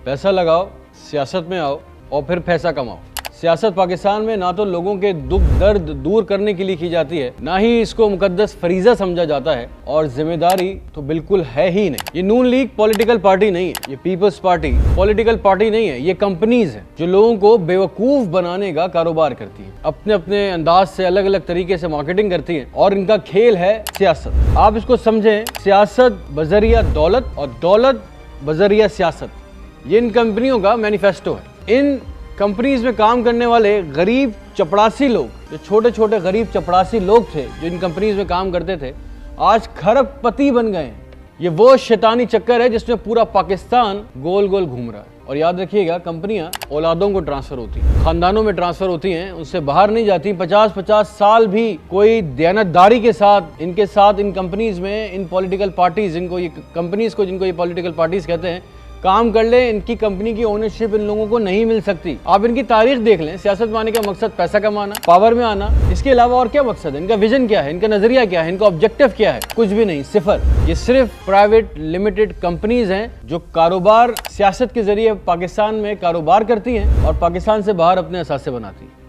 पैसा लगाओ, सियासत में आओ और फिर पैसा कमाओ। सियासत पाकिस्तान में ना तो लोगों के दुख दर्द दूर करने के लिए की जाती है, ना ही इसको मुकद्दस फरीजा समझा जाता है, और जिम्मेदारी तो बिल्कुल है ही नहीं। ये नून लीग पॉलिटिकल पार्टी नहीं है, ये पीपल्स पार्टी पॉलिटिकल पार्टी नहीं है, ये कंपनीज है जो लोगों को बेवकूफ बनाने का कारोबार करती है, अपने अपने अंदाज से अलग अलग तरीके से मार्केटिंग करती है, और इनका खेल है सियासत। आप इसको समझें, सियासत बजरिया दौलत और दौलत बजरिया सियासत, ये इन कंपनियों का मैनिफेस्टो है। इन कंपनीज में काम करने वाले गरीब चपड़ासी लोग, जो छोटे छोटे गरीब चपड़ासी लोग थे जो इन कंपनीज में काम करते थे, आज खरबपति बन गए हैं। ये वो शैतानी चक्कर है जिसमें पूरा पाकिस्तान गोल गोल घूम रहा है। और याद रखिएगा, कंपनियां औलादों को ट्रांसफर होती हैं, खानदानों में ट्रांसफर होती हैं, उनसे बाहर नहीं जाती। 50-50 साल भी कोई दयानतदारी के साथ इन कंपनीज में, इन पॉलिटिकल पार्टीज, जिनको ये पॉलिटिकल पार्टीज कहते हैं, काम कर ले, इनकी कंपनी की ओनरशिप इन लोगों को नहीं मिल सकती। आप इनकी तारीख देख लें, सियासत में आने का मकसद पैसा कमाना, पावर में आना, इसके अलावा और क्या मकसद है? इनका विजन क्या है? इनका नजरिया क्या है? इनका ऑब्जेक्टिव क्या है? कुछ भी नहीं, सिफर। ये सिर्फ प्राइवेट लिमिटेड कंपनीज हैं जो कारोबार, सियासत के जरिए पाकिस्तान में कारोबार करती हैं और पाकिस्तान से बाहर अपने असासे बनाती हैं।